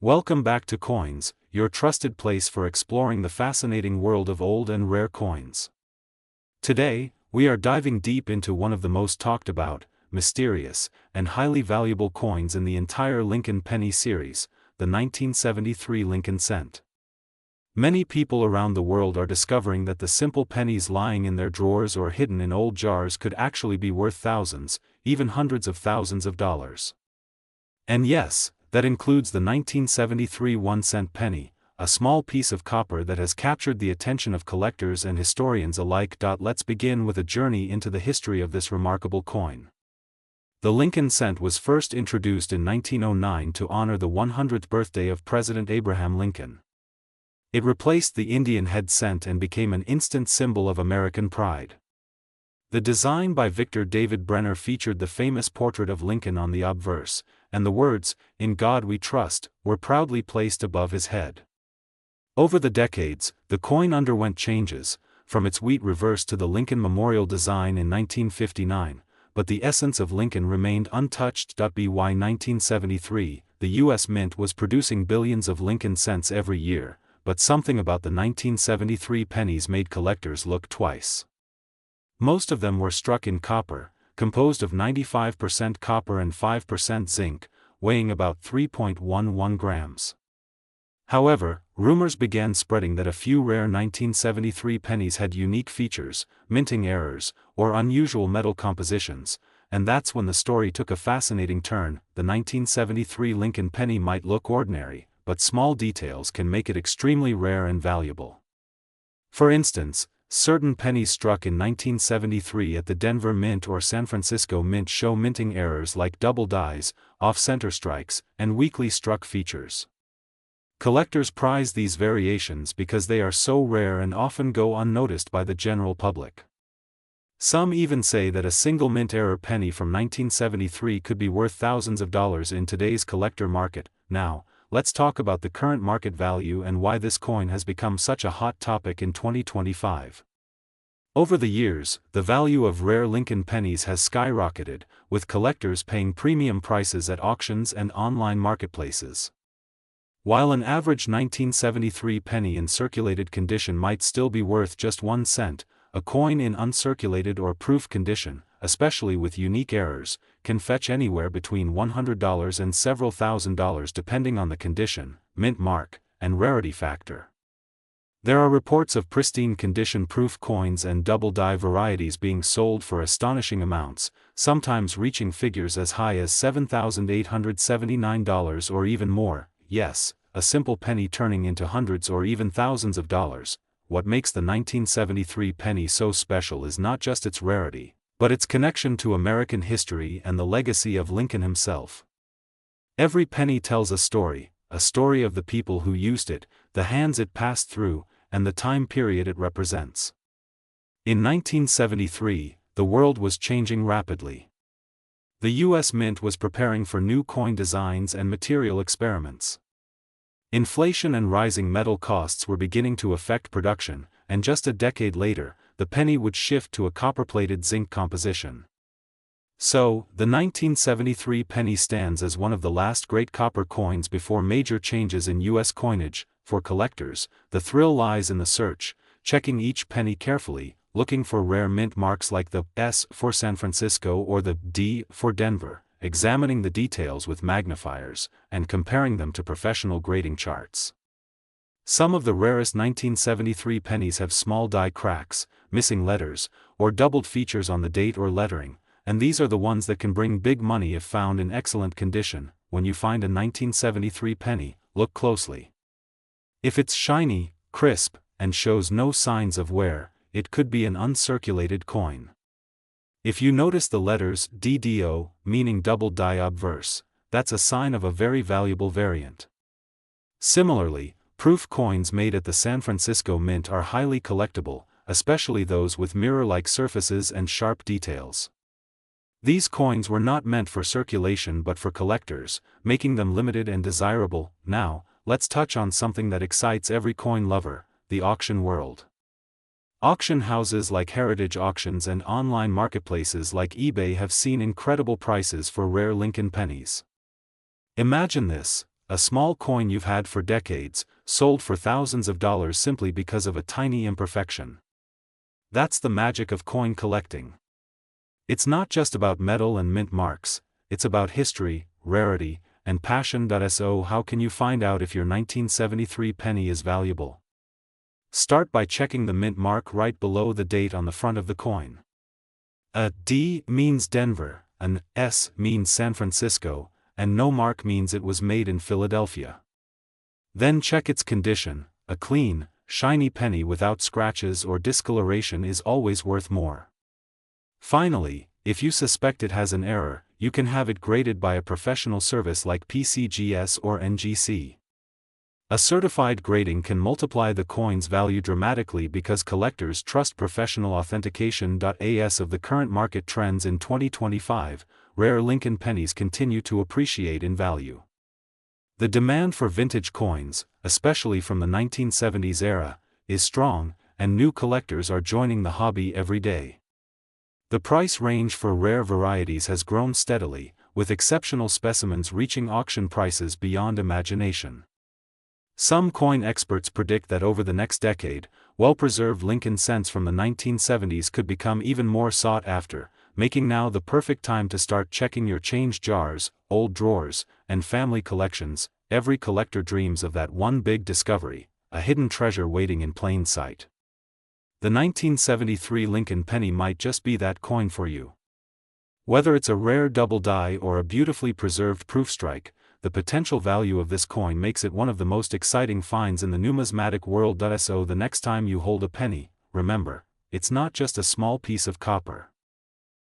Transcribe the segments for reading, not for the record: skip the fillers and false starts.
Welcome back to Coins, your trusted place for exploring the fascinating world of old and rare coins. Today, we are diving deep into one of the most talked about, mysterious, and highly valuable coins in the entire Lincoln penny series, the 1973 Lincoln cent. Many people around the world are discovering that the simple pennies lying in their drawers or hidden in old jars could actually be worth thousands, even hundreds of thousands of dollars. And yes, that includes the 1973 1-cent penny, a small piece of copper that has captured the attention of collectors and historians alike. Let's begin with a journey into the history of this remarkable coin. The Lincoln cent was first introduced in 1909 to honor the 100th birthday of President Abraham Lincoln. It replaced the Indian head cent and became an instant symbol of American pride. The design by Victor David Brenner featured the famous portrait of Lincoln on the obverse, and the words, "In God We Trust," were proudly placed above his head. Over the decades, the coin underwent changes, from its wheat reverse to the Lincoln Memorial design in 1959, but the essence of Lincoln remained untouched. By 1973, the U.S. Mint was producing billions of Lincoln cents every year, but something about the 1973 pennies made collectors look twice. Most of them were struck in copper, composed of 95% copper and 5% zinc, weighing about 3.11 grams. However, rumors began spreading that a few rare 1973 pennies had unique features, minting errors, or unusual metal compositions, and that's when the story took a fascinating turn. The 1973 Lincoln penny might look ordinary, but small details can make it extremely rare and valuable. For instance, certain pennies struck in 1973 at the Denver Mint or San Francisco Mint show minting errors like double dies, off-center strikes, and weakly struck features. Collectors prize these variations because they are so rare and often go unnoticed by the general public. Some even say that a single mint error penny from 1973 could be worth thousands of dollars in today's collector market. Now, let's talk about the current market value and why this coin has become such a hot topic in 2025. Over the years, the value of rare Lincoln pennies has skyrocketed, with collectors paying premium prices at auctions and online marketplaces. While an average 1973 penny in circulated condition might still be worth just 1 cent, a coin in uncirculated or proof condition, especially with unique errors, can fetch anywhere between $100 and several $1,000s depending on the condition, mint mark, and rarity factor. There are reports of pristine condition proof coins and double die varieties being sold for astonishing amounts, sometimes reaching figures as high as $7,879 or even more. Yes, a simple penny turning into hundreds or even thousands of dollars. What makes the 1973 penny so special is not just its rarity, but its connection to American history and the legacy of Lincoln himself. Every penny tells a story of the people who used it, the hands it passed through, and the time period it represents. In 1973, the world was changing rapidly. The U.S. Mint was preparing for new coin designs and material experiments. Inflation and rising metal costs were beginning to affect production, and just a decade later, the penny would shift to a copper-plated zinc composition. So, the 1973 penny stands as one of the last great copper coins before major changes in U.S. coinage. For collectors, the thrill lies in the search, checking each penny carefully, looking for rare mint marks like the S for San Francisco or the D for Denver, examining the details with magnifiers, and comparing them to professional grading charts. Some of the rarest 1973 pennies have small die cracks, missing letters, or doubled features on the date or lettering, and these are the ones that can bring big money if found in excellent condition. When you find a 1973 penny, look closely. If it's shiny, crisp, and shows no signs of wear, it could be an uncirculated coin. If you notice the letters DDO, meaning double die obverse, that's a sign of a very valuable variant. Similarly, proof coins made at the San Francisco Mint are highly collectible, especially those with mirror-like surfaces and sharp details. These coins were not meant for circulation but for collectors, making them limited and desirable. Now, let's touch on something that excites every coin lover, the auction world. Auction houses like Heritage Auctions and online marketplaces like eBay have seen incredible prices for rare Lincoln pennies. Imagine this: a small coin you've had for decades, sold for thousands of dollars simply because of a tiny imperfection. That's the magic of coin collecting. It's not just about metal and mint marks, it's about history, rarity, and passion. So how can you find out if your 1973 penny is valuable? Start by checking the mint mark right below the date on the front of the coin. A D means Denver, an S means San Francisco, and no mark means it was made in Philadelphia. Then check its condition. A clean, shiny penny without scratches or discoloration is always worth more. Finally, if you suspect it has an error, you can have it graded by a professional service like PCGS or NGC. A certified grading can multiply the coin's value dramatically because collectors trust professional authentication. As of the current market trends in 2025, rare Lincoln pennies continue to appreciate in value. The demand for vintage coins, especially from the 1970s era, is strong, and new collectors are joining the hobby every day. The price range for rare varieties has grown steadily, with exceptional specimens reaching auction prices beyond imagination. Some coin experts predict that over the next decade, well-preserved Lincoln cents from the 1970s could become even more sought after, making now the perfect time to start checking your change jars, old drawers, and family collections. Every collector dreams of that one big discovery, a hidden treasure waiting in plain sight. The 1973 Lincoln penny might just be that coin for you. Whether it's a rare double die or a beautifully preserved proof strike, the potential value of this coin makes it one of the most exciting finds in the numismatic world. So the next time you hold a penny, remember, it's not just a small piece of copper.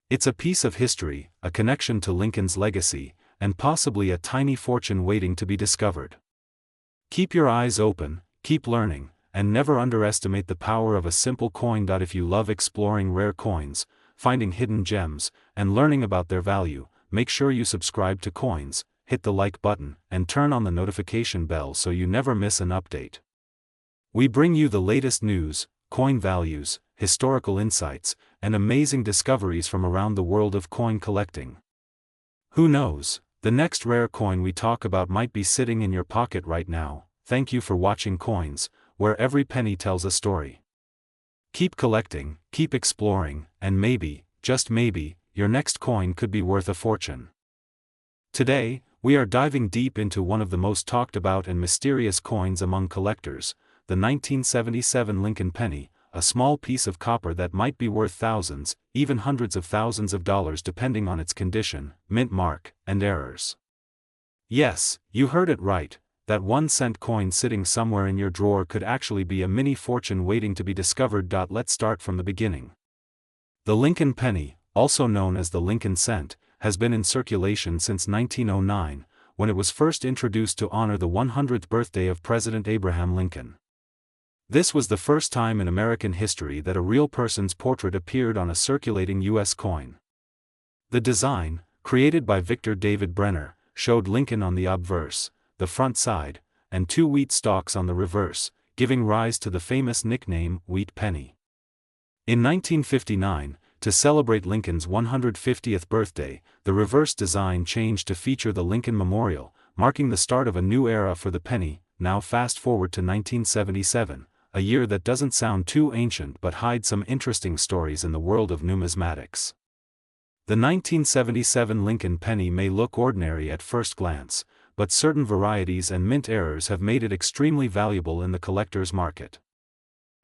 It's a piece of history, a connection to Lincoln's legacy, and possibly a tiny fortune waiting to be discovered. Keep your eyes open, keep learning, and never underestimate the power of a simple coin. If you love exploring rare coins, finding hidden gems, and learning about their value, make sure you subscribe to Coins, hit the like button, and turn on the notification bell so you never miss an update. We bring you the latest news, coin values, historical insights, and amazing discoveries from around the world of coin collecting. Who knows, the next rare coin we talk about might be sitting in your pocket right now. Thank you for watching Coins, where every penny tells a story. Keep collecting, keep exploring, and maybe, just maybe, your next coin could be worth a fortune. Today, we are diving deep into one of the most talked about and mysterious coins among collectors, the 1977 Lincoln penny, a small piece of copper that might be worth thousands, even hundreds of thousands of dollars depending on its condition, mint mark, and errors. Yes, you heard it right, that 1-cent coin sitting somewhere in your drawer could actually be a mini fortune waiting to be discovered. Let's start from the beginning. The Lincoln penny, also known as the Lincoln cent, has been in circulation since 1909, when it was first introduced to honor the 100th birthday of President Abraham Lincoln. This was the first time in American history that a real person's portrait appeared on a circulating U.S. coin. The design, created by Victor David Brenner, showed Lincoln on the obverse, the front side, and 2 wheat stalks on the reverse, giving rise to the famous nickname Wheat Penny. In 1959, to celebrate Lincoln's 150th birthday, the reverse design changed to feature the Lincoln Memorial, marking the start of a new era for the penny. Now fast forward to 1977, a year that doesn't sound too ancient but hides some interesting stories in the world of numismatics. The 1977 Lincoln penny may look ordinary at first glance, but certain varieties and mint errors have made it extremely valuable in the collector's market.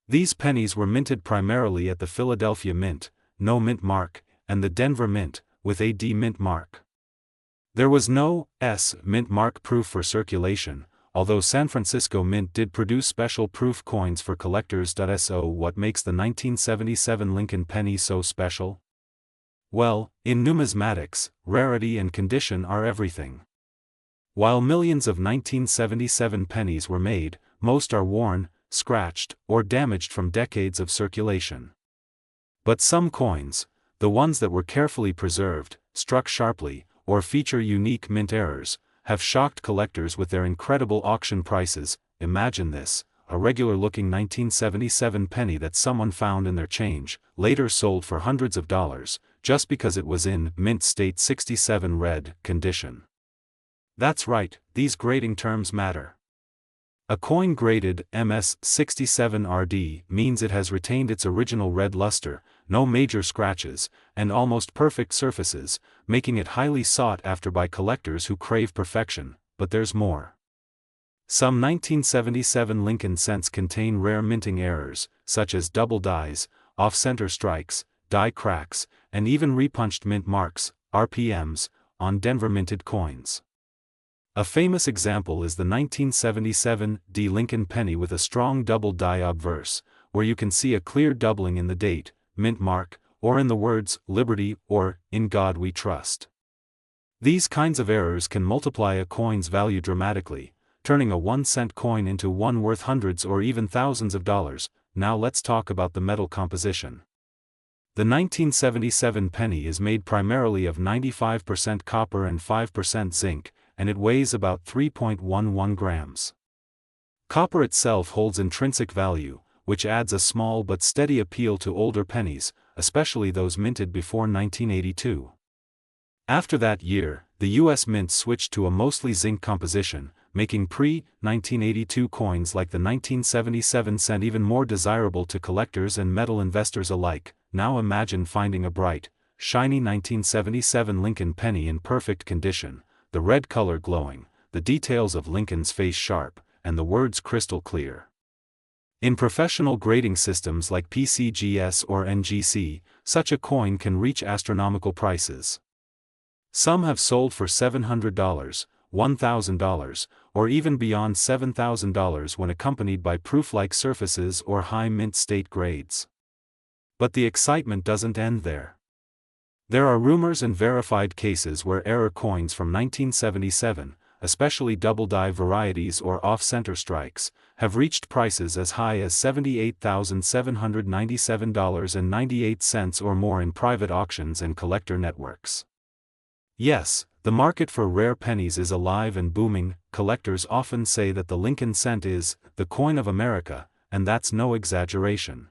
These pennies were minted primarily at the Philadelphia Mint, no mint mark, and the Denver Mint, with a D mint mark. There was no S mint mark proof for circulation, although San Francisco Mint did produce special proof coins for collectors. So what makes the 1977 Lincoln penny so special? Well, in numismatics, rarity and condition are everything. While millions of 1977 pennies were made, most are worn, scratched, or damaged from decades of circulation. But some coins, the ones that were carefully preserved, struck sharply, or feature unique mint errors, have shocked collectors with their incredible auction prices. Imagine this, a regular-looking 1977 penny that someone found in their change, later sold for hundreds of dollars, just because it was in mint state 67 red condition. That's right, these grading terms matter. A coin graded MS67RD means it has retained its original red luster, no major scratches, and almost perfect surfaces, making it highly sought after by collectors who crave perfection. But there's more. Some 1977 Lincoln cents contain rare minting errors, such as double dies, off-center strikes, die cracks, and even repunched mint marks, RPMs, on Denver minted coins. A famous example is the 1977 D Lincoln penny with a strong double die obverse, where you can see a clear doubling in the date, mint mark, or in the words, Liberty, or, In God We Trust. These kinds of errors can multiply a coin's value dramatically, turning a 1-cent coin into one worth hundreds or even thousands of dollars. Now let's talk about the metal composition. The 1977 penny is made primarily of 95% copper and 5% zinc, and it weighs about 3.11 grams. Copper itself holds intrinsic value, which adds a small but steady appeal to older pennies, especially those minted before 1982. After that year, the U.S. Mint switched to a mostly zinc composition, making pre-1982 coins like the 1977 cent even more desirable to collectors and metal investors alike. Now imagine finding a bright, shiny 1977 Lincoln penny in perfect condition, the red color glowing, the details of Lincoln's face sharp, and the words crystal clear. In professional grading systems like PCGS or NGC, such a coin can reach astronomical prices. Some have sold for $700, $1,000, or even beyond $7,000 when accompanied by proof-like surfaces or high mint state grades. But the excitement doesn't end there. There are rumors and verified cases where error coins from 1977, especially double die varieties or off-center strikes, have reached prices as high as $78,797.98 or more in private auctions and collector networks. Yes, the market for rare pennies is alive and booming. Collectors often say that the Lincoln cent is the coin of America, and that's no exaggeration.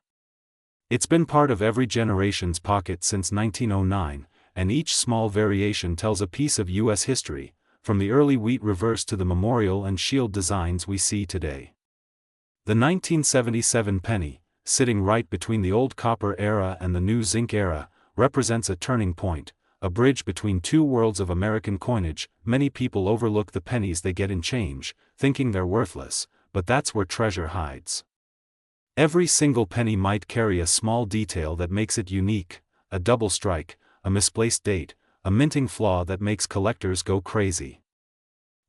It's been part of every generation's pocket since 1909, and each small variation tells a piece of U.S. history, from the early wheat reverse to the memorial and shield designs we see today. The 1977 penny, sitting right between the old copper era and the new zinc era, represents a turning point, a bridge between two worlds of American coinage. Many people overlook the pennies they get in change, thinking they're worthless, but that's where treasure hides. Every single penny might carry a small detail that makes it unique, a double strike, a misplaced date, a minting flaw that makes collectors go crazy.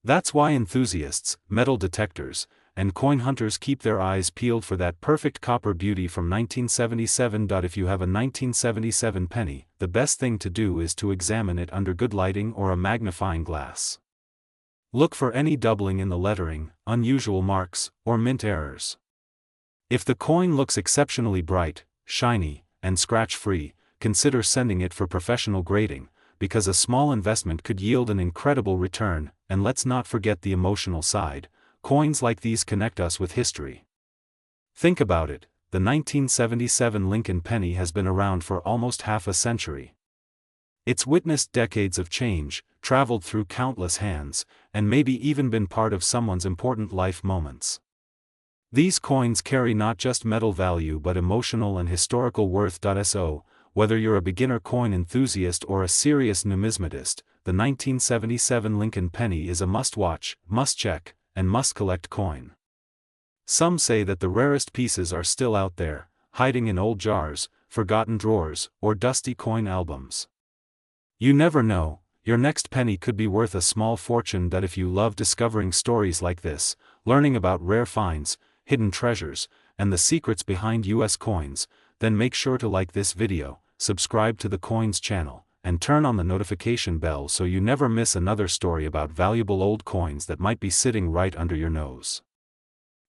That's why enthusiasts, metal detectors, and coin hunters keep their eyes peeled for that perfect copper beauty from 1977. If you have a 1977 penny, the best thing to do is to examine it under good lighting or a magnifying glass. Look for any doubling in the lettering, unusual marks, or mint errors. If the coin looks exceptionally bright, shiny, and scratch-free, consider sending it for professional grading, because a small investment could yield an incredible return. And let's not forget the emotional side. Coins like these connect us with history. Think about it, the 1977 Lincoln penny has been around for almost half a century. It's witnessed decades of change, traveled through countless hands, and maybe even been part of someone's important life moments. These coins carry not just metal value but emotional and historical worth. So, whether you're a beginner coin enthusiast or a serious numismatist, the 1977 Lincoln penny is a must-watch, must-check, and must-collect coin. Some say that the rarest pieces are still out there, hiding in old jars, forgotten drawers, or dusty coin albums. You never know, your next penny could be worth a small fortune. If you love discovering stories like this, learning about rare finds, hidden treasures, and the secrets behind U.S. coins, then make sure to like this video, subscribe to the Coins channel, and turn on the notification bell so you never miss another story about valuable old coins that might be sitting right under your nose.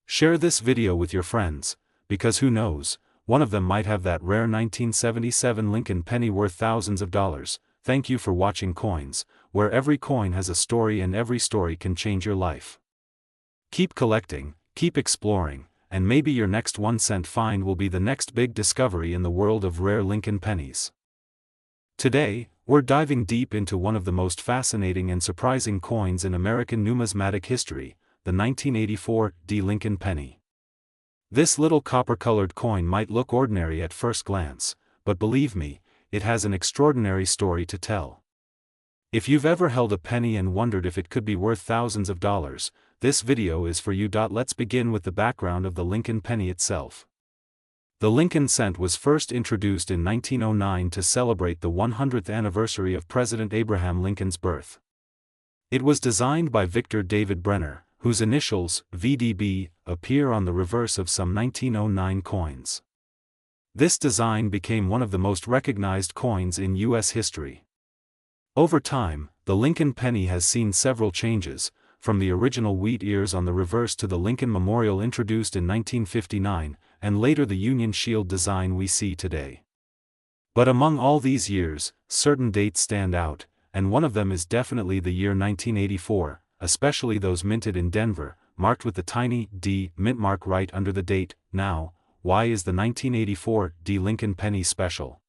Share this video with your friends, because who knows, one of them might have that rare 1977 Lincoln penny worth thousands of dollars. Thank you for watching Coins, where every coin has a story and every story can change your life. Keep collecting, keep exploring, and maybe your next 1-cent find will be the next big discovery in the world of rare Lincoln pennies. Today, We're diving deep into one of the most fascinating and surprising coins in American numismatic history, the 1984 Lincoln penny. This little copper-colored coin might look ordinary at first glance, but believe me, it has an extraordinary story to tell. If you've ever held a penny and wondered if it could be worth thousands of dollars, this video is for you. Let's begin with the background of the Lincoln penny itself. The Lincoln cent was first introduced in 1909 to celebrate the 100th anniversary of President Abraham Lincoln's birth. It was designed by Victor David Brenner, whose initials, VDB, appear on the reverse of some 1909 coins. This design became one of the most recognized coins in U.S. history. Over time, the Lincoln penny has seen several changes, from the original wheat ears on the reverse to the Lincoln Memorial introduced in 1959, and later the Union Shield design we see today. But among all these years, certain dates stand out, and one of them is definitely the year 1984, especially those minted in Denver, marked with the tiny D mint mark right under the date. Now, why is the 1984 Lincoln penny special?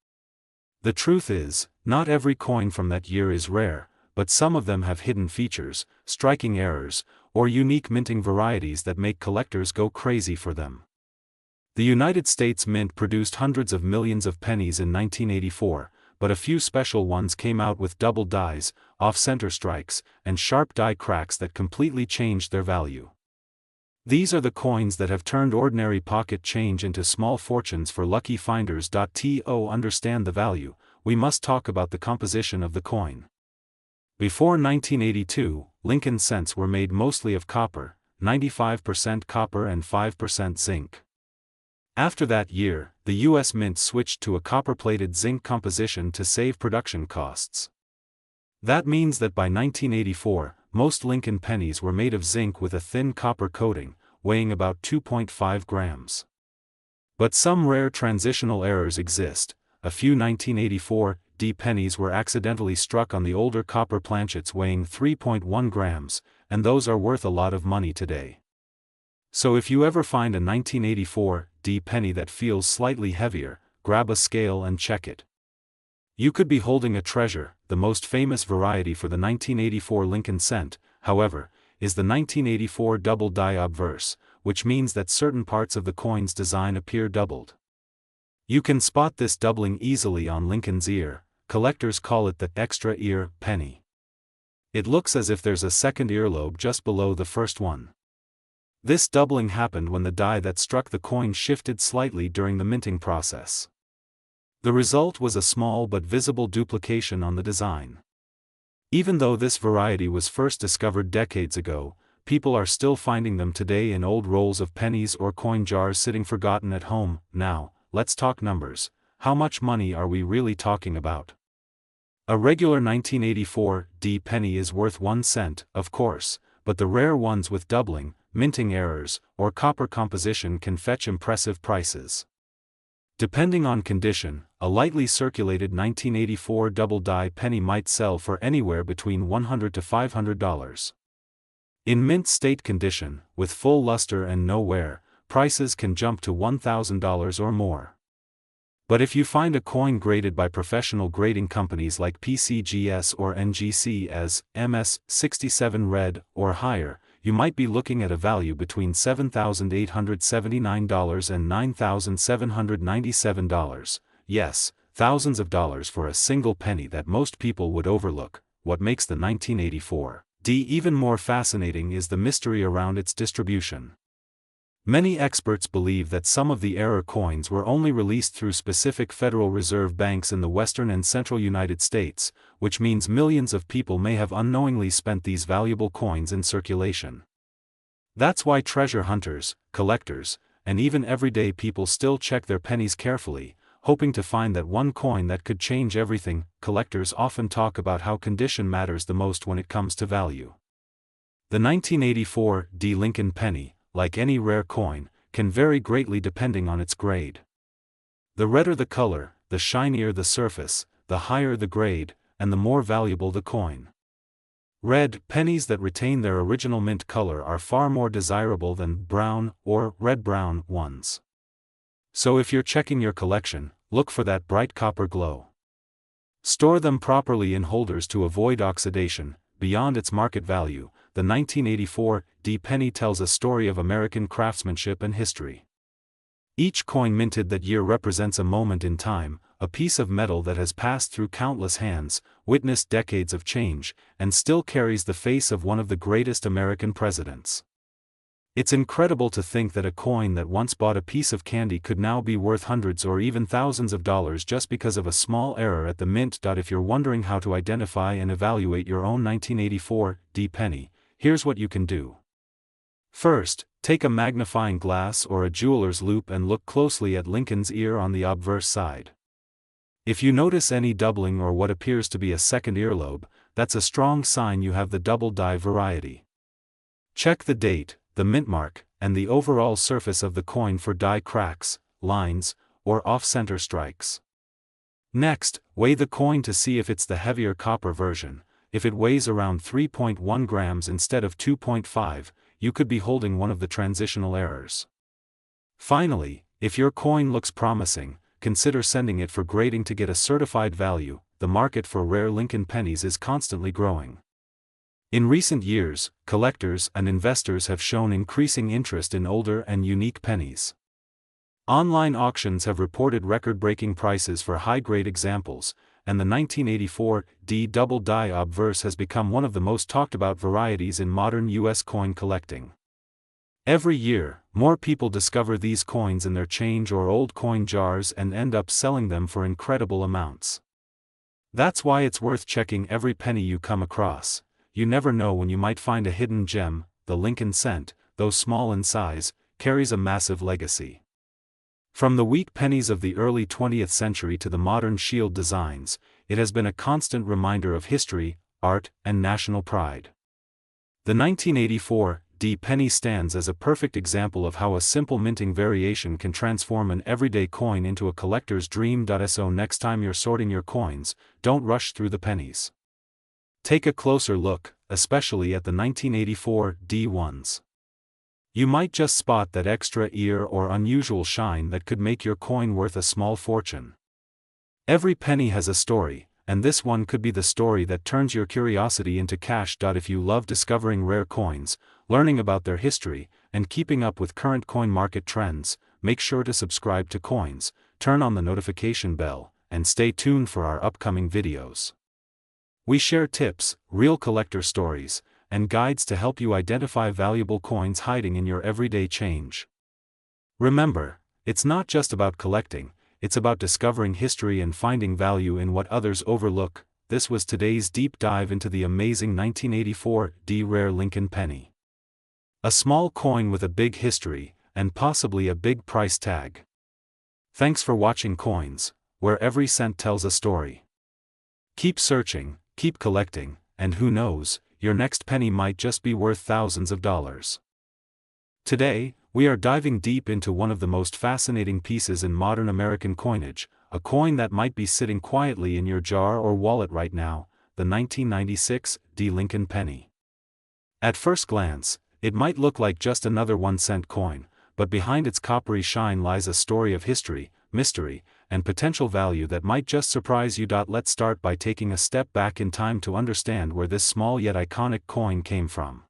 The truth is, not every coin from that year is rare, but some of them have hidden features, striking errors, or unique minting varieties that make collectors go crazy for them. The United States Mint produced hundreds of millions of pennies in 1984, but a few special ones came out with double dies, off-center strikes, and sharp die cracks that completely changed their value. These are the coins that have turned ordinary pocket change into small fortunes for lucky finders. To understand the value, we must talk about the composition of the coin. Before 1982, Lincoln cents were made mostly of copper, 95% copper and 5% zinc. After that year, the U.S. Mint switched to a copper-plated zinc composition to save production costs. That means that by 1984, most Lincoln pennies were made of zinc with a thin copper coating, weighing about 2.5 grams. But some rare transitional errors exist. A few 1984 pennies were accidentally struck on the older copper planchets weighing 3.1 grams, and those are worth a lot of money today. So if you ever find a 1984 penny that feels slightly heavier, grab a scale and check it. You could be holding a treasure. The most famous variety for the 1984 Lincoln cent, however, is the 1984 double die obverse, which means that certain parts of the coin's design appear doubled. You can spot this doubling easily on Lincoln's ear. Collectors call it the extra ear penny. It looks as if there's a second earlobe just below the first one. This doubling happened when the die that struck the coin shifted slightly during the minting process. The result was a small but visible duplication on the design. Even though this variety was first discovered decades ago, people are still finding them today in old rolls of pennies or coin jars sitting forgotten at home. Now, let's talk numbers. How much money are we really talking about? A regular 1984 penny is worth 1 cent, of course, but the rare ones with doubling, minting errors, or copper composition can fetch impressive prices. Depending on condition, a lightly circulated 1984 double die penny might sell for anywhere between $100 to $500. In mint state condition, with full luster and no wear, prices can jump to $1,000 or more. But if you find a coin graded by professional grading companies like PCGS or NGC as MS67 red or higher, you might be looking at a value between $7,879 and $9,797. Yes, thousands of dollars for a single penny that most people would overlook. What makes the 1984 even more fascinating is the mystery around its distribution. Many experts believe that some of the error coins were only released through specific Federal Reserve banks in the western and central United States, which means millions of people may have unknowingly spent these valuable coins in circulation. That's why treasure hunters, collectors, and even everyday people still check their pennies carefully, hoping to find that one coin that could change everything. Collectors often talk about how condition matters the most when it comes to value. The 1984 Lincoln penny, like any rare coin, can vary greatly depending on its grade. The redder the color, the shinier the surface, the higher the grade, and the more valuable the coin. Red pennies that retain their original mint color are far more desirable than brown or red-brown ones. So if you're checking your collection, look for that bright copper glow. Store them properly in holders to avoid oxidation. Beyond its market value, the 1984 D penny tells a story of American craftsmanship and history. Each coin minted that year represents a moment in time, a piece of metal that has passed through countless hands, witnessed decades of change, and still carries the face of one of the greatest American presidents. It's incredible to think that a coin that once bought a piece of candy could now be worth hundreds or even thousands of dollars just because of a small error at the mint. If you're wondering how to identify and evaluate your own 1984 D penny, here's what you can do. First, take a magnifying glass or a jeweler's loupe and look closely at Lincoln's ear on the obverse side. If you notice any doubling or what appears to be a second earlobe, that's a strong sign you have the double die variety. Check the date, the mint mark, and the overall surface of the coin for die cracks, lines, or off-center strikes. Next, weigh the coin to see if it's the heavier copper version. If it weighs around 3.1 grams instead of 2.5, you could be holding one of the transitional errors. Finally, if your coin looks promising, consider sending it for grading to get a certified value. The market for rare Lincoln pennies is constantly growing. In recent years, collectors and investors have shown increasing interest in older and unique pennies. Online auctions have reported record-breaking prices for high-grade examples, and the 1984 D double die obverse has become one of the most talked-about varieties in modern U.S. coin collecting. Every year, more people discover these coins in their change or old coin jars and end up selling them for incredible amounts. That's why it's worth checking every penny you come across. You never know when you might find a hidden gem. The Lincoln cent, though small in size, carries a massive legacy. From the wheat pennies of the early 20th century to the modern shield designs, it has been a constant reminder of history, art, and national pride. The 1984 D penny stands as a perfect example of how a simple minting variation can transform an everyday coin into a collector's dream. So next time you're sorting your coins, don't rush through the pennies. Take a closer look, especially at the 1984 D ones. You might just spot that extra ear or unusual shine that could make your coin worth a small fortune. Every penny has a story, and this one could be the story that turns your curiosity into cash. If you love discovering rare coins, learning about their history, and keeping up with current coin market trends, make sure to subscribe to Coins, turn on the notification bell, and stay tuned for our upcoming videos. We share tips, real collector stories, and guides to help you identify valuable coins hiding in your everyday change. Remember, it's not just about collecting, it's about discovering history and finding value in what others overlook. This was today's deep dive into the amazing 1984 D rare Lincoln penny. A small coin with a big history, and possibly a big price tag. Thanks for watching Coins, where every cent tells a story. Keep searching, keep collecting, and who knows, your next penny might just be worth thousands of dollars. Today, we are diving deep into one of the most fascinating pieces in modern American coinage, a coin that might be sitting quietly in your jar or wallet right now, the 1996 D Lincoln penny. At first glance, it might look like just another 1-cent coin, but behind its coppery shine lies a story of history, mystery, and potential value that might just surprise you. Let's start by taking a step back in time to understand where this small yet iconic coin came from.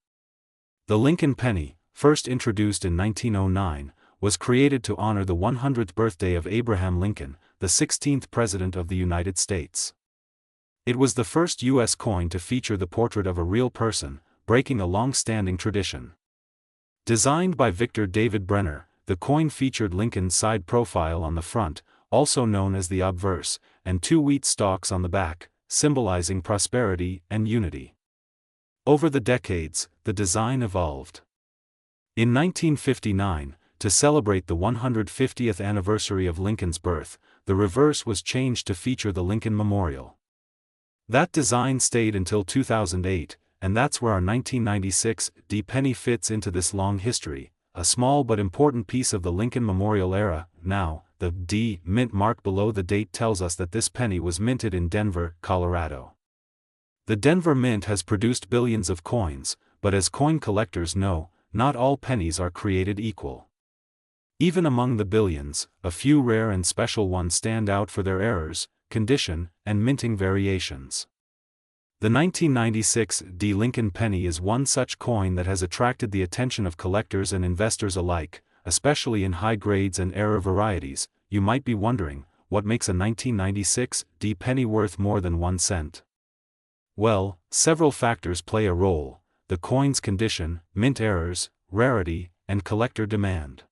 The Lincoln penny, first introduced in 1909, was created to honor the 100th birthday of Abraham Lincoln, the 16th President of the United States. It was the first U.S. coin to feature the portrait of a real person, breaking a long-standing tradition. Designed by Victor David Brenner, the coin featured Lincoln's side profile on the front, also known as the obverse, and 2 wheat stalks on the back, symbolizing prosperity and unity. Over the decades, the design evolved. In 1959, to celebrate the 150th anniversary of Lincoln's birth, the reverse was changed to feature the Lincoln Memorial. That design stayed until 2008, and that's where our 1996 D penny fits into this long history, a small but important piece of the Lincoln Memorial era. Now, the D mint mark below the date tells us that this penny was minted in Denver, Colorado. The Denver Mint has produced billions of coins, but as coin collectors know, not all pennies are created equal. Even among the billions, a few rare and special ones stand out for their errors, condition, and minting variations. The 1996 Lincoln penny is one such coin that has attracted the attention of collectors and investors alike, especially in high grades and error varieties. You might be wondering, what makes a 1996 penny worth more than 1 cent? Well, several factors play a role: the coin's condition, mint errors, rarity, and collector demand.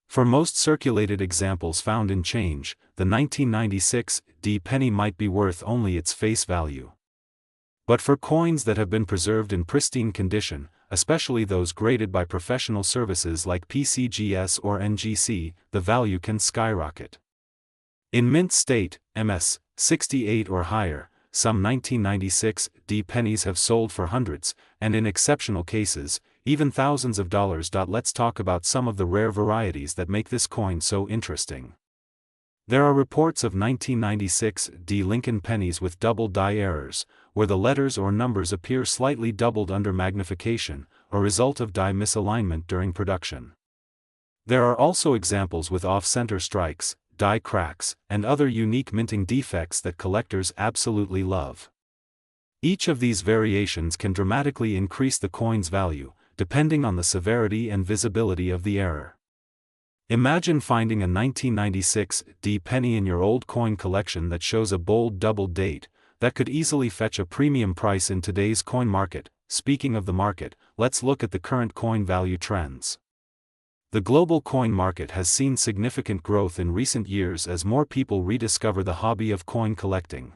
For most circulated examples found in change, the 1996 penny might be worth only its face value. But for coins that have been preserved in pristine condition, especially those graded by professional services like PCGS or NGC, the value can skyrocket. In mint state, MS 68 or higher, some 1996 pennies have sold for hundreds, and in exceptional cases, even thousands of dollars. Let's talk about some of the rare varieties that make this coin so interesting. There are reports of 1996 Lincoln pennies with double die errors, where the letters or numbers appear slightly doubled under magnification, a result of die misalignment during production. There are also examples with off-center strikes, die cracks, and other unique minting defects that collectors absolutely love. Each of these variations can dramatically increase the coin's value, depending on the severity and visibility of the error. Imagine finding a 1996 penny in your old coin collection that shows a bold double date. That could easily fetch a premium price in today's coin market. Speaking of the market, let's look at the current coin value trends. The global coin market has seen significant growth in recent years as more people rediscover the hobby of coin collecting.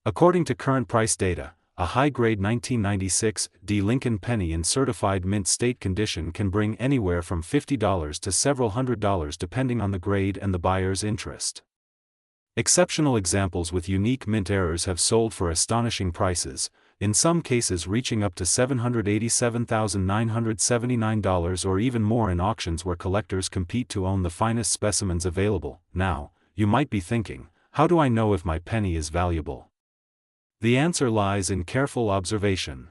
According to current price data, a high-grade 1996 Lincoln penny in certified mint state condition can bring anywhere from $50 to several $100 depending on the grade and the buyer's interest. Exceptional examples with unique mint errors have sold for astonishing prices, in some cases reaching up to $787,979 or even more in auctions where collectors compete to own the finest specimens available. Now, you might be thinking, how do I know if my penny is valuable? The answer lies in careful observation.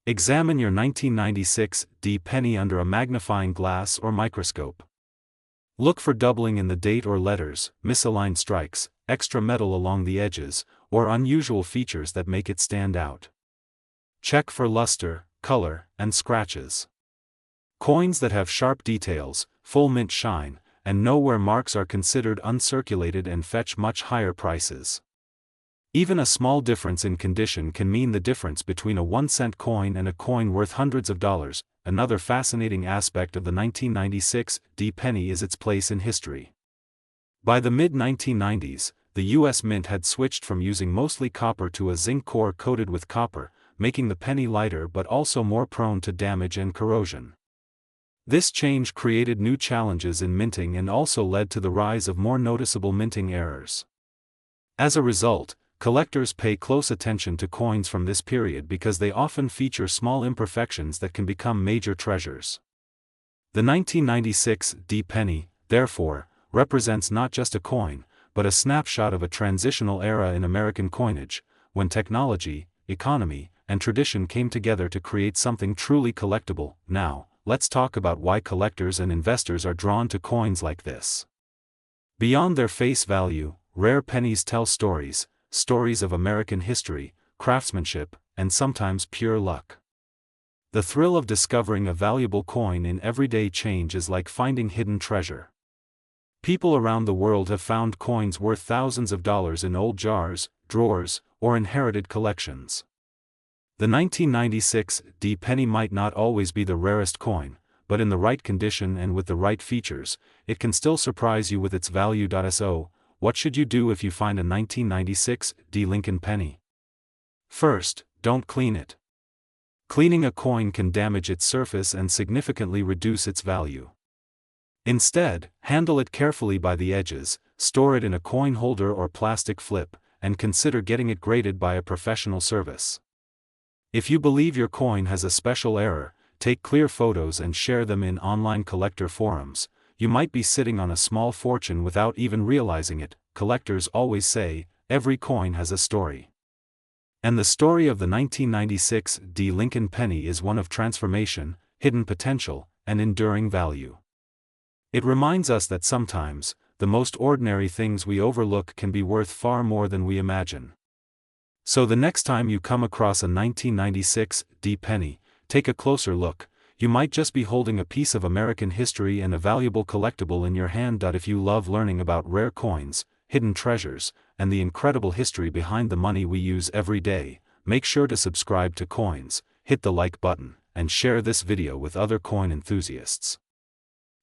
Examine your 1996 penny under a magnifying glass or microscope. Look for doubling in the date or letters, misaligned strikes, extra metal along the edges, or unusual features that make it stand out. Check for luster, color, and scratches. Coins that have sharp details, full mint shine, and know where marks are considered uncirculated and fetch much higher prices. Even a small difference in condition can mean the difference between a 1-cent coin and a coin worth hundreds of dollars. Another fascinating aspect of the 1996 penny is its place in history. By the mid-1990s, the U.S. Mint had switched from using mostly copper to a zinc core coated with copper, making the penny lighter but also more prone to damage and corrosion. This change created new challenges in minting and also led to the rise of more noticeable minting errors. As a result, collectors pay close attention to coins from this period because they often feature small imperfections that can become major treasures. The 1996 penny, therefore, represents not just a coin, but a snapshot of a transitional era in American coinage, when technology, economy, and tradition came together to create something truly collectible. Now, let's talk about why collectors and investors are drawn to coins like this. Beyond their face value, rare pennies tell stories of American history, craftsmanship, and sometimes pure luck. The thrill of discovering a valuable coin in everyday change is like finding hidden treasure. People around the world have found coins worth thousands of dollars in old jars, drawers, or inherited collections. The 1996 penny might not always be the rarest coin, but in the right condition and with the right features, it can still surprise you with its value. So, what should you do if you find a 1996 Lincoln penny? First, don't clean it. Cleaning a coin can damage its surface and significantly reduce its value. Instead, handle it carefully by the edges, store it in a coin holder or plastic flip, and consider getting it graded by a professional service. If you believe your coin has a special error, take clear photos and share them in online collector forums. You might be sitting on a small fortune without even realizing it. Collectors always say, every coin has a story. And the story of the 1996 Lincoln penny is one of transformation, hidden potential, and enduring value. It reminds us that sometimes, the most ordinary things we overlook can be worth far more than we imagine. So the next time you come across a 1996 D penny, take a closer look. You might just be holding a piece of American history and a valuable collectible in your hand. If you love learning about rare coins, hidden treasures, and the incredible history behind the money we use every day, make sure to subscribe to Coins, hit the like button, and share this video with other coin enthusiasts.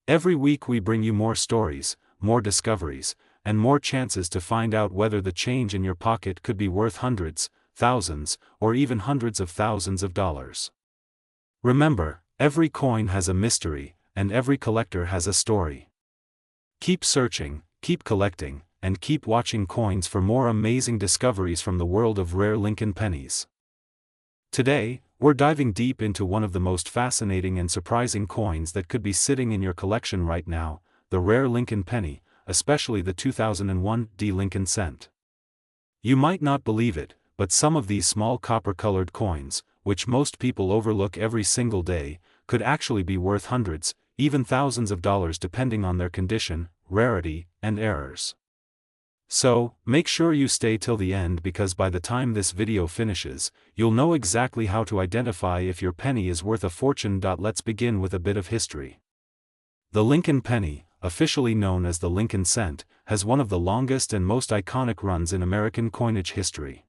Every week we bring you more stories, more discoveries, and more chances to find out whether the change in your pocket could be worth hundreds, thousands, or even hundreds of thousands of dollars. Remember, every coin has a mystery, and every collector has a story. Keep searching, keep collecting, and keep watching Coins for more amazing discoveries from the world of rare Lincoln pennies. Today, we're diving deep into one of the most fascinating and surprising coins that could be sitting in your collection right now, the rare Lincoln penny, especially the 2001 D Lincoln cent. You might not believe it, but some of these small copper-colored coins, which most people overlook every single day, could actually be worth hundreds, even thousands of dollars depending on their condition, rarity, and errors. So, make sure you stay till the end because by the time this video finishes, you'll know exactly how to identify if your penny is worth a fortune. Let's begin with a bit of history. The Lincoln penny, officially known as the Lincoln cent, has one of the longest and most iconic runs in American coinage history.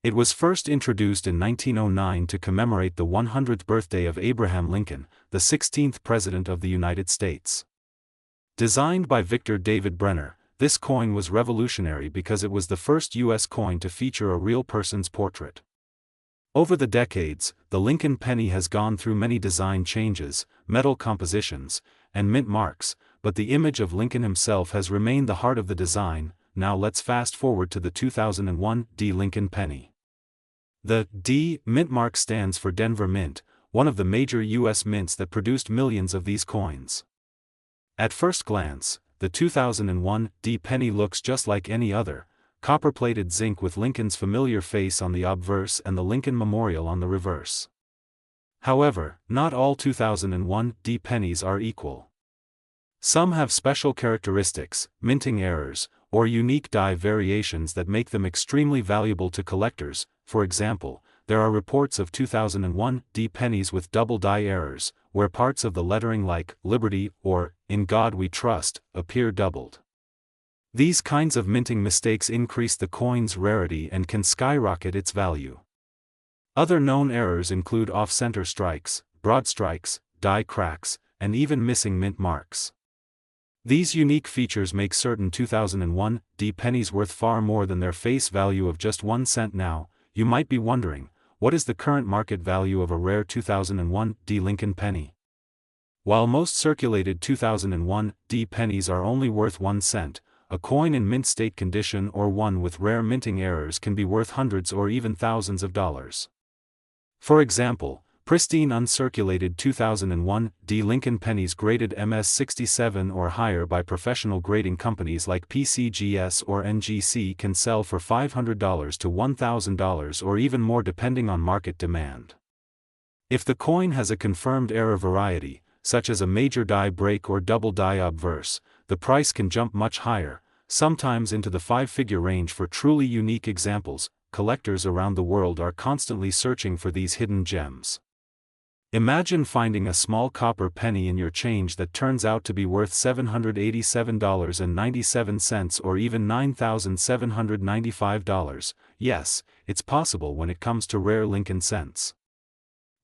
It was first introduced in 1909 to commemorate the 100th birthday of Abraham Lincoln, the 16th President of the United States. Designed by Victor David Brenner, this coin was revolutionary because it was the first U.S. coin to feature a real person's portrait. Over the decades, the Lincoln penny has gone through many design changes, metal compositions, and mint marks, but the image of Lincoln himself has remained the heart of the design. Now let's fast forward to the 2001 D Lincoln penny. The D mint mark stands for Denver Mint, one of the major U.S. mints that produced millions of these coins. At first glance, the 2001 D penny looks just like any other, copper-plated zinc with Lincoln's familiar face on the obverse and the Lincoln Memorial on the reverse. However, not all 2001 D pennies are equal. Some have special characteristics, minting errors, or unique die variations that make them extremely valuable to collectors. For example, there are reports of 2001 D pennies with double die errors, where parts of the lettering like Liberty or In God We Trust appear doubled. These kinds of minting mistakes increase the coin's rarity and can skyrocket its value. Other known errors include off-center strikes, broad strikes, die cracks, and even missing mint marks. These unique features make certain 2001 D pennies worth far more than their face value of just 1 cent. Now, you might be wondering, what is the current market value of a rare 2001 D Lincoln penny? While most circulated 2001 D pennies are only worth 1 cent, a coin in mint state condition or one with rare minting errors can be worth hundreds or even thousands of dollars. For example, pristine uncirculated 2001 D Lincoln pennies graded MS67 or higher by professional grading companies like PCGS or NGC can sell for $500 to $1,000 or even more depending on market demand. If the coin has a confirmed error variety, such as a major die break or double die obverse, the price can jump much higher, sometimes into the 5-figure range for truly unique examples. Collectors around the world are constantly searching for these hidden gems. Imagine finding a small copper penny in your change that turns out to be worth $787.97 or even $9,795. Yes, it's possible when it comes to rare Lincoln cents.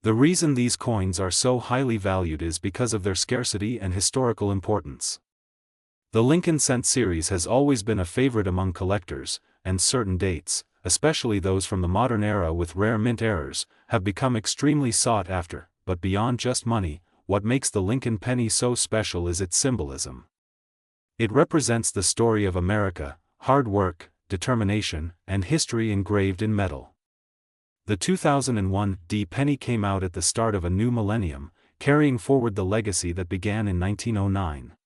The reason these coins are so highly valued is because of their scarcity and historical importance. The Lincoln cent series has always been a favorite among collectors, and certain dates, especially those from the modern era with rare mint errors, have become extremely sought after. But beyond just money, what makes the Lincoln penny so special is its symbolism. It represents the story of America, hard work, determination, and history engraved in metal. The 2001 D penny came out at the start of a new millennium, carrying forward the legacy that began in 1909.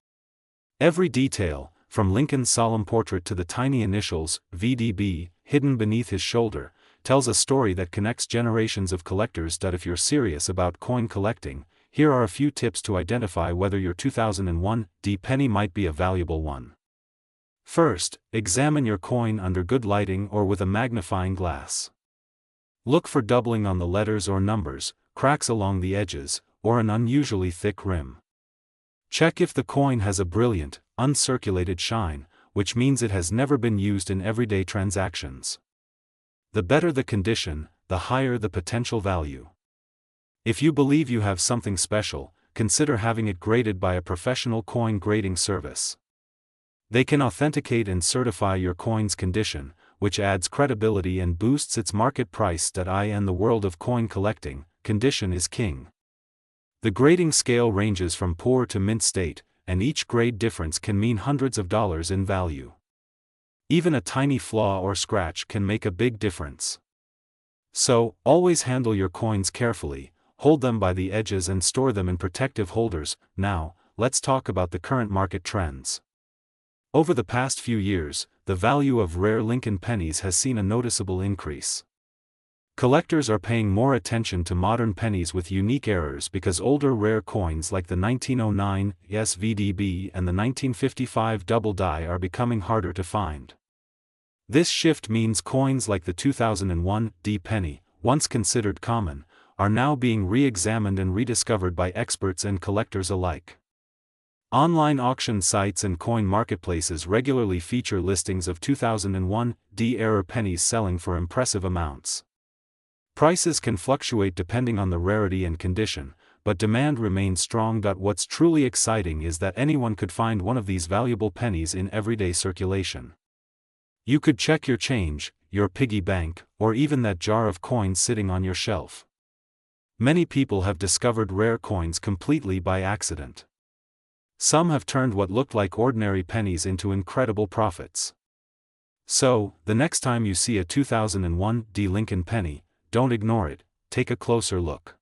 Every detail, from Lincoln's solemn portrait to the tiny initials, VDB, hidden beneath his shoulder, tells a story that connects generations of collectors. If you're serious about coin collecting, here are a few tips to identify whether your 2001 D penny might be a valuable one. First, examine your coin under good lighting or with a magnifying glass. Look for doubling on the letters or numbers, cracks along the edges, or an unusually thick rim. Check if the coin has a brilliant, uncirculated shine, which means it has never been used in everyday transactions. The better the condition, the higher the potential value. If you believe you have something special, consider having it graded by a professional coin grading service. They can authenticate and certify your coin's condition, which adds credibility and boosts its market price. In the world of coin collecting, condition is king. The grading scale ranges from poor to mint state, and each grade difference can mean hundreds of dollars in value. Even a tiny flaw or scratch can make a big difference. So, always handle your coins carefully, hold them by the edges and store them in protective holders. Now, let's talk about the current market trends. Over the past few years, the value of rare Lincoln pennies has seen a noticeable increase. Collectors are paying more attention to modern pennies with unique errors because older rare coins like the 1909 SVDB and the 1955 double die are becoming harder to find. This shift means coins like the 2001 D penny, once considered common, are now being re-examined and rediscovered by experts and collectors alike. Online auction sites and coin marketplaces regularly feature listings of 2001 D-era pennies selling for impressive amounts. Prices can fluctuate depending on the rarity and condition, but demand remains strong. What's truly exciting is that anyone could find one of these valuable pennies in everyday circulation. You could check your change, your piggy bank, or even that jar of coins sitting on your shelf. Many people have discovered rare coins completely by accident. Some have turned what looked like ordinary pennies into incredible profits. So, the next time you see a 2001 D Lincoln penny, don't ignore it, take a closer look.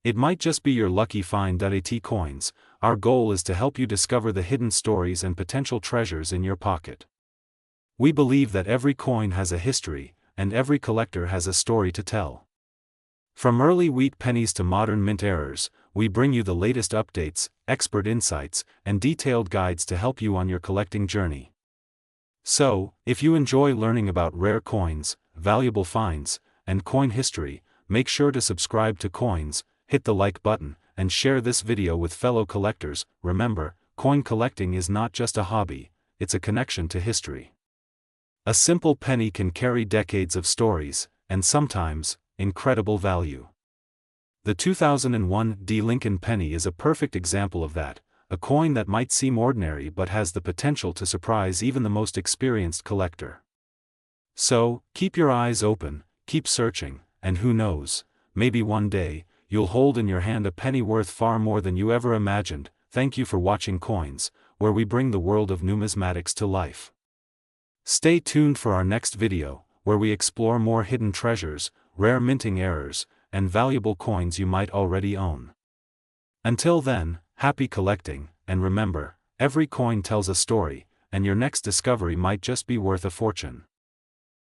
It might just be your lucky find. At Coins, our goal is to help you discover the hidden stories and potential treasures in your pocket. We believe that every coin has a history, and every collector has a story to tell. From early wheat pennies to modern mint errors, we bring you the latest updates, expert insights, and detailed guides to help you on your collecting journey. So, if you enjoy learning about rare coins, valuable finds, and coin history, make sure to subscribe to Coins, hit the like button, and share this video with fellow collectors. Remember, coin collecting is not just a hobby, it's a connection to history. A simple penny can carry decades of stories, and sometimes, incredible value. The 2001 D Lincoln penny is a perfect example of that, a coin that might seem ordinary but has the potential to surprise even the most experienced collector. So, keep your eyes open, keep searching, and who knows, maybe one day, you'll hold in your hand a penny worth far more than you ever imagined. Thank you for watching Coins, where we bring the world of numismatics to life. Stay tuned for our next video, where we explore more hidden treasures, rare minting errors, and valuable coins you might already own. Until then, happy collecting, and remember, every coin tells a story, and your next discovery might just be worth a fortune.